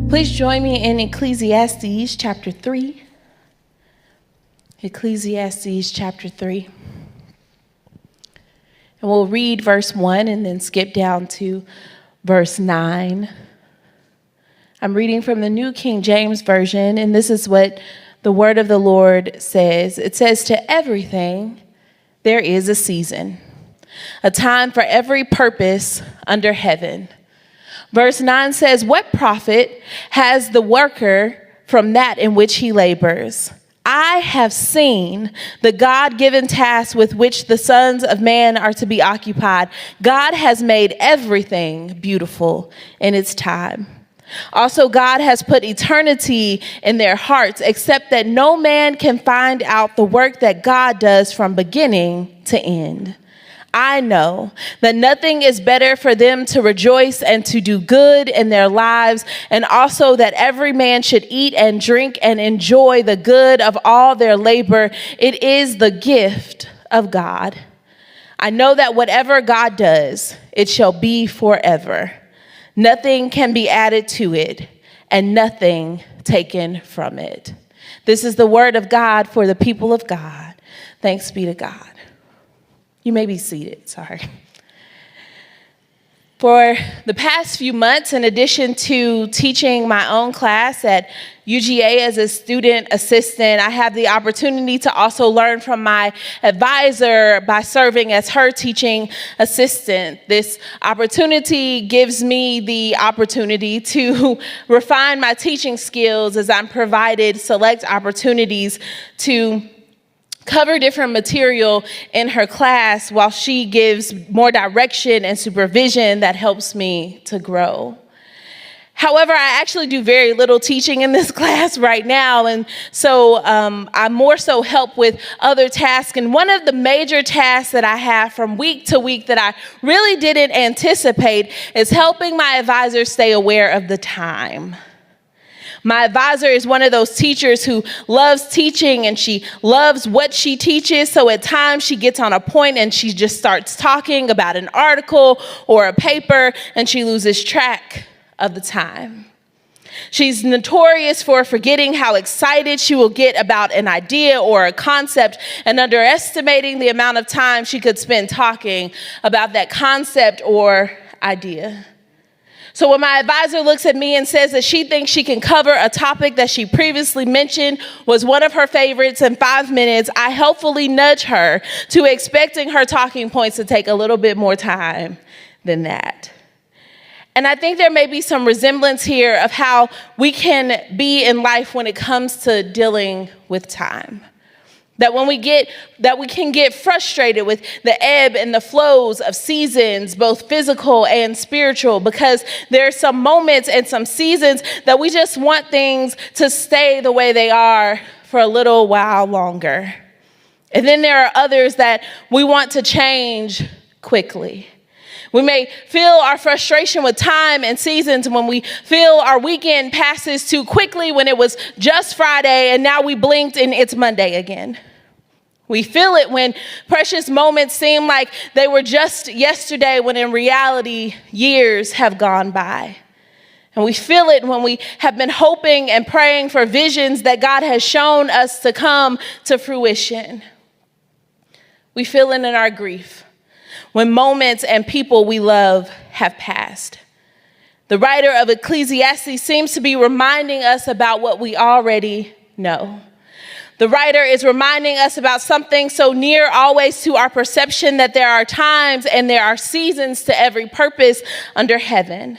Please join me in Ecclesiastes chapter 3. Ecclesiastes chapter 3. And we'll read verse 1 and then skip down to verse 9. I'm reading from the New King James Version, and this is what the word of the Lord says. It says, "To everything there is a season, a time for every purpose under heaven." Verse 9 says, "What profit has the worker from that in which he labors? I have seen the God-given task with which the sons of man are to be occupied. God has made everything beautiful in its time. Also, God has put eternity in their hearts, except that no man can find out the work that God does from beginning to end. I know that nothing is better for them to rejoice and to do good in their lives, and also that every man should eat and drink and enjoy the good of all their labor. It is the gift of God. I know that whatever God does, it shall be forever. Nothing can be added to it, and nothing taken from it." This is the word of God for the people of God. Thanks be to God. You may be seated, sorry. For the past few months, in addition to teaching my own class at UGA as a student assistant, I have the opportunity to also learn from my advisor by serving as her teaching assistant. This opportunity gives me the opportunity to refine my teaching skills as I'm provided select opportunities to cover different material in her class while she gives more direction and supervision that helps me to grow. However, I actually do very little teaching in this class right now, and so I more so help with other tasks. And one of the major tasks that I have from week to week that I really didn't anticipate is helping my advisor stay aware of the time. My advisor is one of those teachers who loves teaching and she loves what she teaches. So at times she gets on a point and she just starts talking about an article or a paper and she loses track of the time. She's notorious for forgetting how excited she will get about an idea or a concept and underestimating the amount of time she could spend talking about that concept or idea. So when my advisor looks at me and says that she thinks she can cover a topic that she previously mentioned was one of her favorites in 5 minutes, I helpfully nudge her to expecting her talking points to take a little bit more time than that. And I think there may be some resemblance here of how we can be in life when it comes to dealing with time. That we can get frustrated with the ebb and the flows of seasons, both physical and spiritual, because there are some moments and some seasons that we just want things to stay the way they are for a little while longer. And then there are others that we want to change quickly. We may feel our frustration with time and seasons when we feel our weekend passes too quickly when it was just Friday and now we blinked and it's Monday again. We feel it when precious moments seem like they were just yesterday when in reality years have gone by. And we feel it when we have been hoping and praying for visions that God has shown us to come to fruition. We feel it in our grief when moments and people we love have passed. The writer of Ecclesiastes seems to be reminding us about what we already know. The writer is reminding us about something so near always to our perception that there are times and there are seasons to every purpose under heaven.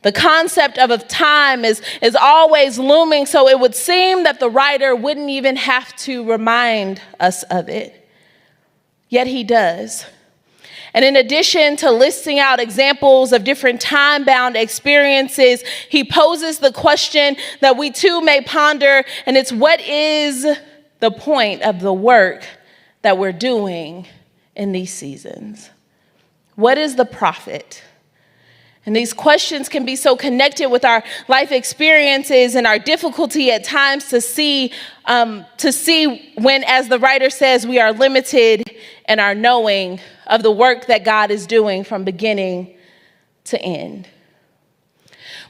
The concept of a time is always looming, so it would seem that the writer wouldn't even have to remind us of it. Yet he does. And in addition to listing out examples of different time-bound experiences, he poses the question that we too may ponder, and it's, what is the point of the work that we're doing in these seasons? What is the profit? And these questions can be so connected with our life experiences and our difficulty at times to see when, as the writer says, we are limited in our knowing of the work that God is doing from beginning to end.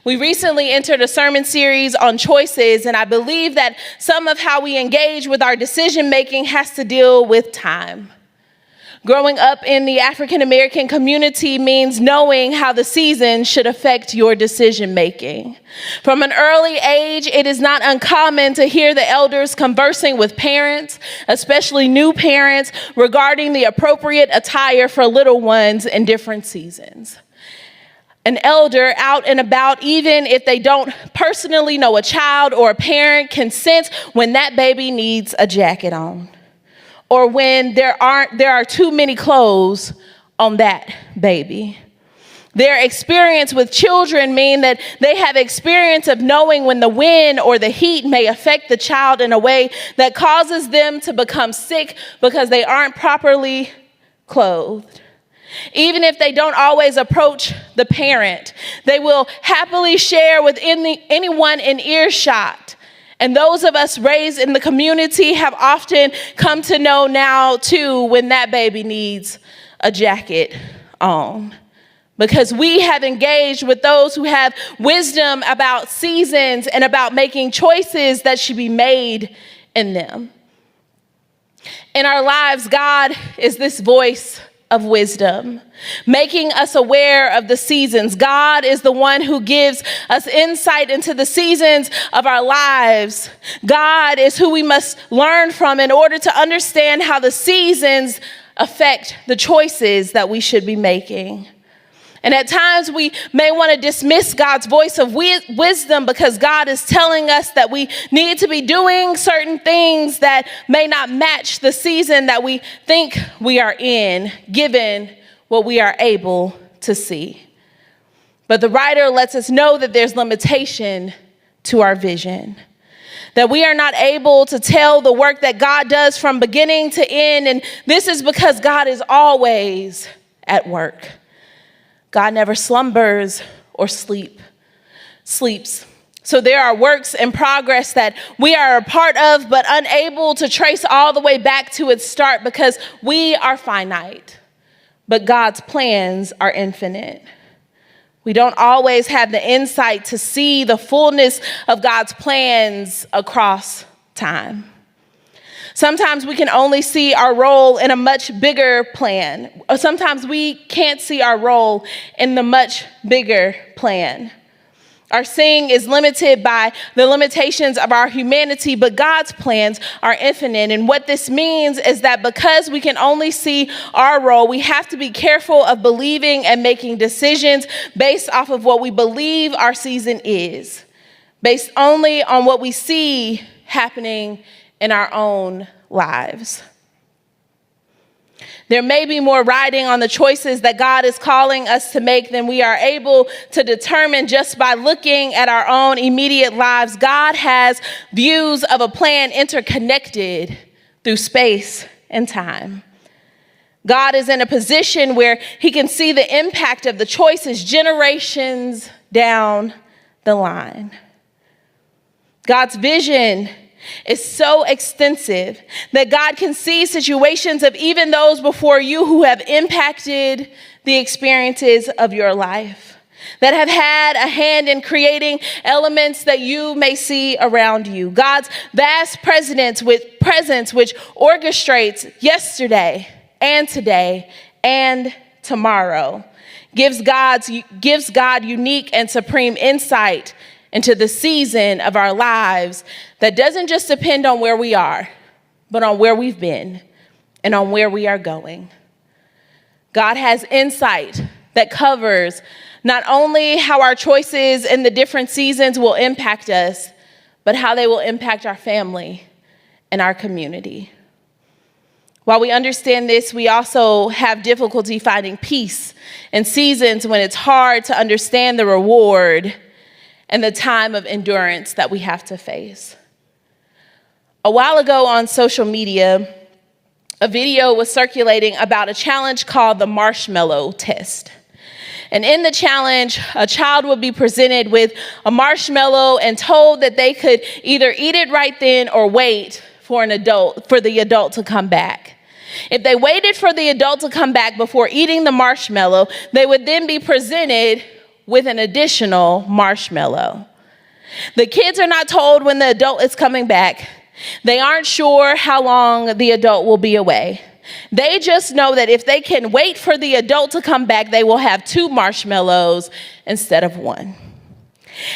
We recently entered a sermon series on choices, and I believe that some of how we engage with our decision making has to deal with time. Growing up in the African American community means knowing how the seasons should affect your decision making. From an early age, it is not uncommon to hear the elders conversing with parents, especially new parents, regarding the appropriate attire for little ones in different seasons. An elder out and about, even if they don't personally know a child or a parent, can sense when that baby needs a jacket on, or when there are too many clothes on that baby. Their experience with children mean that they have experience of knowing when the wind or the heat may affect the child in a way that causes them to become sick because they aren't properly clothed. Even if they don't always approach the parent, they will happily share with anyone in earshot. And those of us raised in the community have often come to know now, too, when that baby needs a jacket on. Because we have engaged with those who have wisdom about seasons and about making choices that should be made in them. In our lives, God is this voice of wisdom, making us aware of the seasons. God is the one who gives us insight into the seasons of our lives. God is who we must learn from in order to understand how the seasons affect the choices that we should be making. And at times we may want to dismiss God's voice of wisdom because God is telling us that we need to be doing certain things that may not match the season that we think we are in, given what we are able to see. But the writer lets us know that there's limitation to our vision, that we are not able to tell the work that God does from beginning to end. And this is because God is always at work. God never slumbers or sleeps. So there are works in progress that we are a part of, but unable to trace all the way back to its start because we are finite, but God's plans are infinite. We don't always have the insight to see the fullness of God's plans across time. Sometimes we can only see our role in a much bigger plan. Or sometimes we can't see our role in the much bigger plan. Our seeing is limited by the limitations of our humanity, but God's plans are infinite. And what this means is that because we can only see our role, we have to be careful of believing and making decisions based off of what we believe our season is, based only on what we see happening in our own lives. There may be more riding on the choices that God is calling us to make than we are able to determine just by looking at our own immediate lives. God has views of a plan interconnected through space and time. God is in a position where he can see the impact of the choices generations down the line. God's vision is so extensive that God can see situations of even those before you who have impacted the experiences of your life, that have had a hand in creating elements that you may see around you. God's vast presence which orchestrates yesterday and today and tomorrow, gives God unique and supreme insight into the season of our lives that doesn't just depend on where we are, but on where we've been and on where we are going. God has insight that covers not only how our choices in the different seasons will impact us, but how they will impact our family and our community. While we understand this, we also have difficulty finding peace in seasons when it's hard to understand the reward and the time of endurance that we have to face. A while ago on social media, a video was circulating about a challenge called the marshmallow test. And in the challenge, a child would be presented with a marshmallow and told that they could either eat it right then or wait for the adult to come back. If they waited for the adult to come back before eating the marshmallow, they would then be presented with an additional marshmallow. The kids are not told when the adult is coming back. They aren't sure how long the adult will be away. They just know that if they can wait for the adult to come back, they will have 2 marshmallows instead of 1.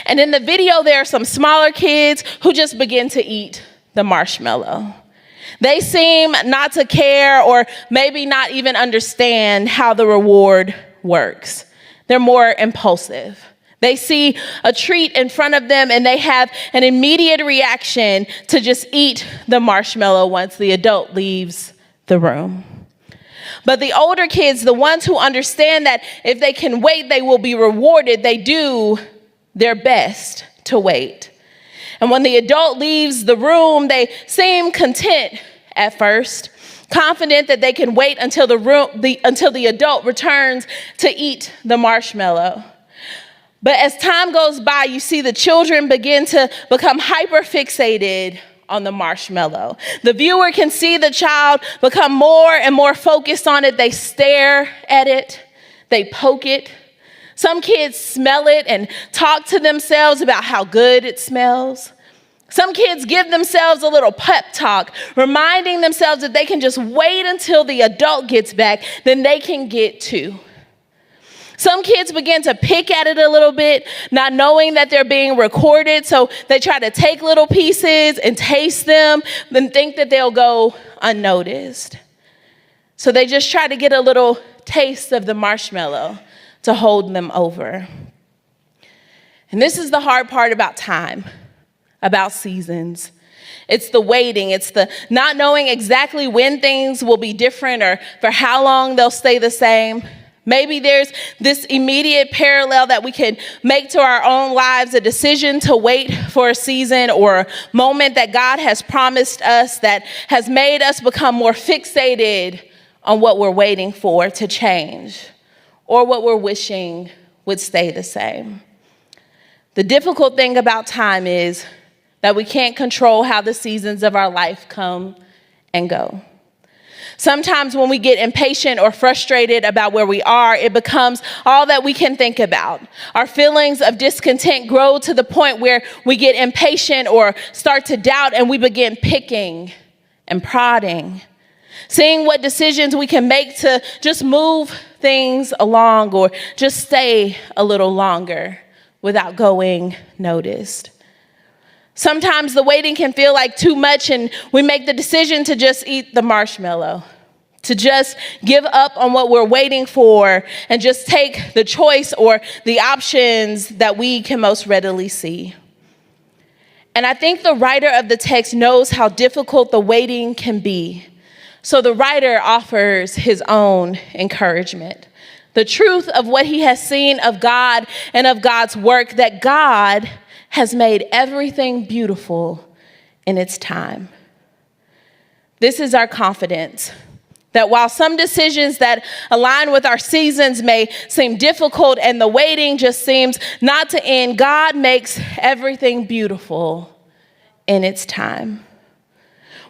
And in the video, there are some smaller kids who just begin to eat the marshmallow. They seem not to care or maybe not even understand how the reward works. They're more impulsive. They see a treat in front of them and they have an immediate reaction to just eat the marshmallow once the adult leaves the room. But the older kids, the ones who understand that if they can wait, they will be rewarded, they do their best to wait. And when the adult leaves the room, they seem content at first, confident that they can wait until the adult returns to eat the marshmallow. But as time goes by, you see the children begin to become hyper-fixated on the marshmallow. The viewer can see the child become more and more focused on it. They stare at it, they poke it. Some kids smell it and talk to themselves about how good it smells. Some kids give themselves a little pep talk, reminding themselves that they can just wait until the adult gets back, then they can get 2. Some kids begin to pick at it a little bit, not knowing that they're being recorded, so they try to take little pieces and taste them, then think that they'll go unnoticed. So they just try to get a little taste of the marshmallow to hold them over. And this is the hard part about time, about seasons. It's the waiting. It's the not knowing exactly when things will be different or for how long they'll stay the same. Maybe there's this immediate parallel that we can make to our own lives, a decision to wait for a season or a moment that God has promised us that has made us become more fixated on what we're waiting for to change or what we're wishing would stay the same. The difficult thing about time is that we can't control how the seasons of our life come and go. Sometimes when we get impatient or frustrated about where we are, it becomes all that we can think about. Our feelings of discontent grow to the point where we get impatient or start to doubt, and we begin picking and prodding, seeing what decisions we can make to just move things along or just stay a little longer without going noticed. Sometimes the waiting can feel like too much, and we make the decision to just eat the marshmallow, to just give up on what we're waiting for and just take the choice or the options that we can most readily see. And I think the writer of the text knows how difficult the waiting can be. So the writer offers his own encouragement, the truth of what he has seen of God and of God's work, that God has made everything beautiful in its time. This is our confidence, that while some decisions that align with our seasons may seem difficult and the waiting just seems not to end, God makes everything beautiful in its time.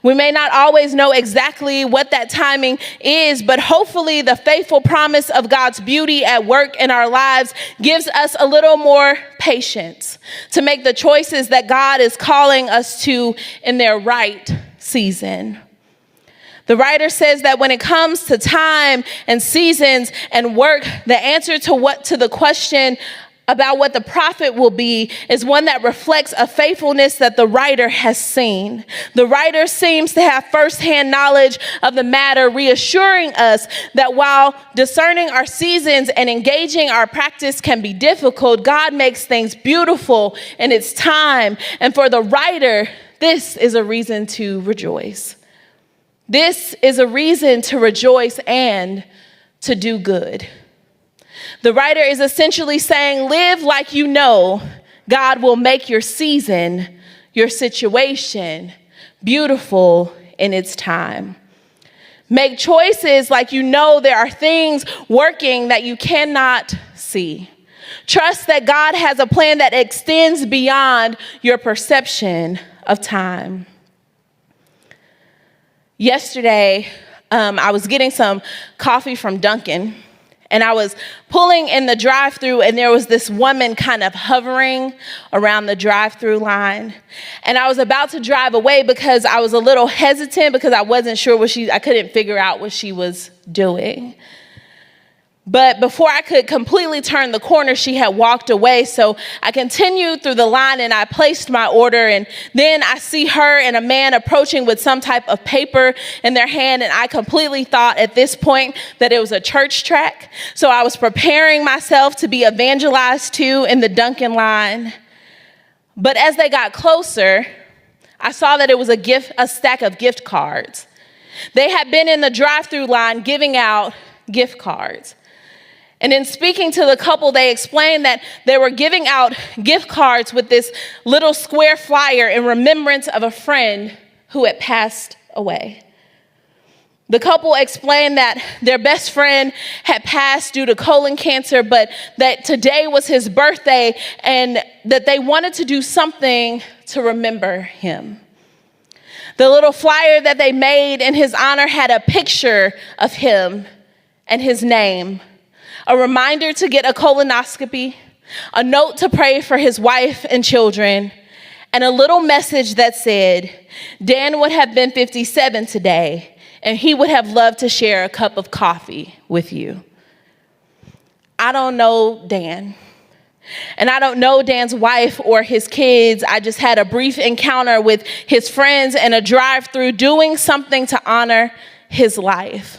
We may not always know exactly what that timing is, but hopefully the faithful promise of God's beauty at work in our lives gives us a little more patience to make the choices that God is calling us to in their right season. The writer says that when it comes to time and seasons and work, the answer to the question about what the prophet will be is one that reflects a faithfulness that the writer has seen. The writer seems to have firsthand knowledge of the matter, reassuring us that while discerning our seasons and engaging our practice can be difficult, God makes things beautiful in its time. And for the writer, this is a reason to rejoice. This is a reason to rejoice and to do good. The writer is essentially saying, live like you know God will make your season, your situation, beautiful in its time. Make choices like you know there are things working that you cannot see. Trust that God has a plan that extends beyond your perception of time. Yesterday, I was getting some coffee from Dunkin', and I was pulling in the drive-thru, and there was this woman kind of hovering around the drive-thru line. And I was about to drive away because I was a little hesitant because I wasn't sure I couldn't figure out what she was doing. But before I could completely turn the corner, she had walked away. So I continued through the line and I placed my order. And then I see her and a man approaching with some type of paper in their hand. And I completely thought at this point that it was a church tract. So I was preparing myself to be evangelized to in the Dunkin' line. But as they got closer, I saw that it was a stack of gift cards. They had been in the drive-thru line giving out gift cards. And in speaking to the couple, they explained that they were giving out gift cards with this little square flyer in remembrance of a friend who had passed away. The couple explained that their best friend had passed due to colon cancer, but that today was his birthday and that they wanted to do something to remember him. The little flyer that they made in his honor had a picture of him and his name, a reminder to get a colonoscopy, a note to pray for his wife and children, and a little message that said, Dan would have been 57 today, and he would have loved to share a cup of coffee with you. I don't know Dan, and I don't know Dan's wife or his kids. I just had a brief encounter with his friends in a drive-thru doing something to honor his life.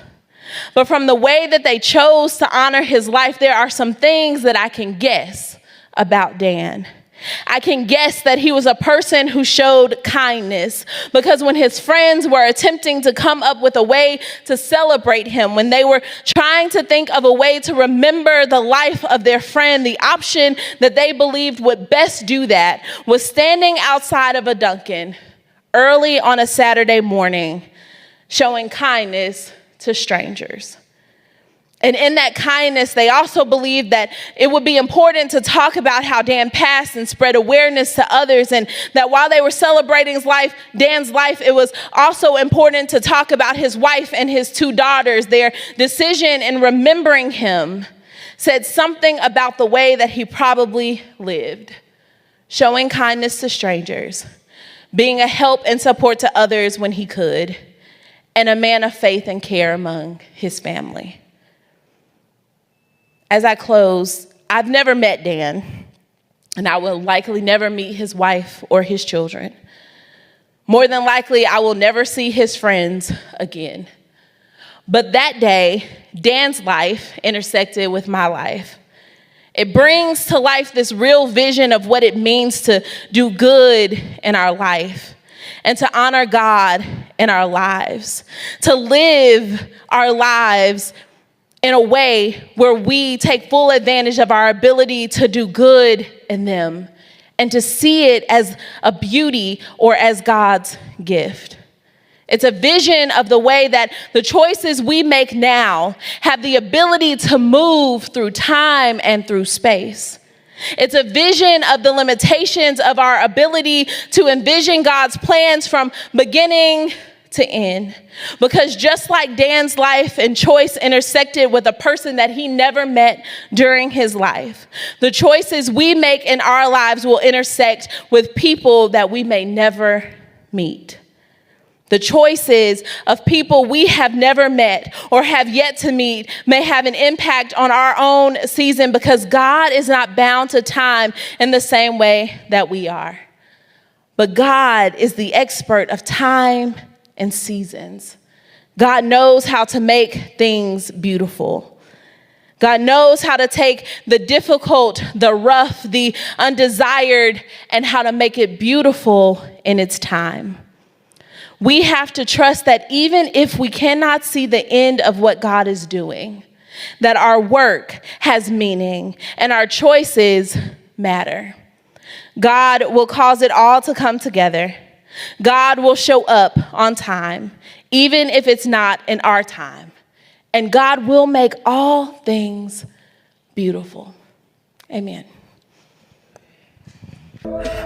But from the way that they chose to honor his life, there are some things that I can guess about Dan. I can guess that he was a person who showed kindness, because when his friends were attempting to come up with a way to celebrate him, when they were trying to think of a way to remember the life of their friend, the option that they believed would best do that was standing outside of a Dunkin' early on a Saturday morning, showing kindness to strangers. And in that kindness, they also believed that it would be important to talk about how Dan passed and spread awareness to others, and that while they were celebrating Dan's life, it was also important to talk about his wife and his two daughters. Their decision in remembering him said something about the way that he probably lived, showing kindness to strangers, being a help and support to others when he could, and a man of faith and care among his family. As I close, I've never met Dan, and I will likely never meet his wife or his children. More than likely, I will never see his friends again. But that day, Dan's life intersected with my life. It brings to life this real vision of what it means to do good in our life, and to honor God in our lives, to live our lives in a way where we take full advantage of our ability to do good in them and to see it as a beauty or as God's gift. It's a vision of the way that the choices we make now have the ability to move through time and through space. It's a vision of the limitations of our ability to envision God's plans from beginning to end. Because just like Dan's life and choice intersected with a person that he never met during his life, the choices we make in our lives will intersect with people that we may never meet. The choices of people we have never met or have yet to meet may have an impact on our own season, because God is not bound to time in the same way that we are. But God is the expert of time and seasons. God knows how to make things beautiful. God knows how to take the difficult, the rough, the undesired, and how to make it beautiful in its time. We have to trust that even if we cannot see the end of what God is doing, that our work has meaning and our choices matter. God will cause it all to come together. God will show up on time, even if it's not in our time. And God will make all things beautiful. Amen.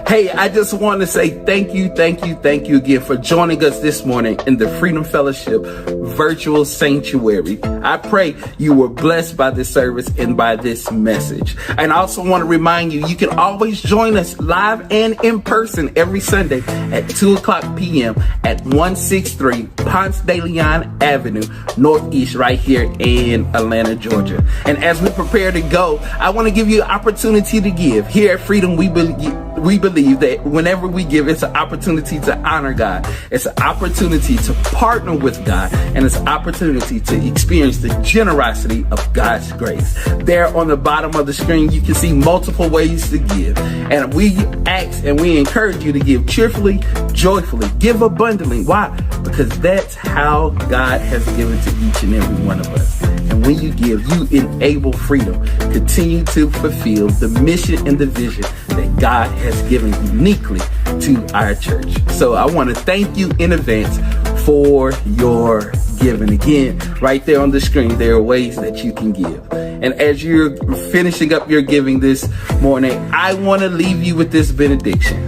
Hey, I just want to say thank you again for joining us this morning in the Freedom Fellowship Virtual Sanctuary. I pray you were blessed by this service and by this message. And I also want to remind you, you can always join us live and in person every Sunday at 2:00 p.m. at 163 Ponce de Leon Avenue, Northeast, right here in Atlanta, Georgia. And as we prepare to go, I want to give you an opportunity to give. Here at Freedom, we believe that whenever we give, it's an opportunity to honor God. It's an opportunity to partner with God, and it's an opportunity to experience the generosity of God's grace. There on the bottom of the screen, you can see multiple ways to give. And we ask and we encourage you to give cheerfully, joyfully, give abundantly. Why? Because that's how God has given to each and every one of us. And when you give, you enable freedom. Continue to fulfill the mission and the vision that God has given uniquely to our church. So I want to thank you in advance for your giving. Again, right there on the screen, there are ways that you can give. And as you're finishing up your giving this morning, I want to leave you with this benediction.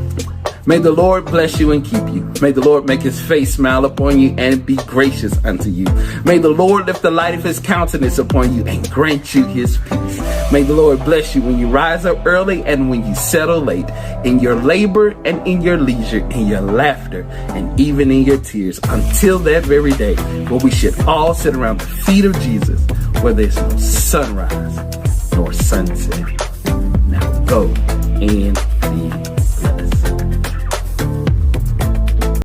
May the Lord bless you and keep you. May the Lord make his face smile upon you and be gracious unto you. May the Lord lift the light of his countenance upon you and grant you his peace. May the Lord bless you when you rise up early and when you settle late, in your labor and in your leisure, in your laughter and even in your tears, until that very day where we should all sit around the feet of Jesus, where there's no sunrise nor sunset. Now go and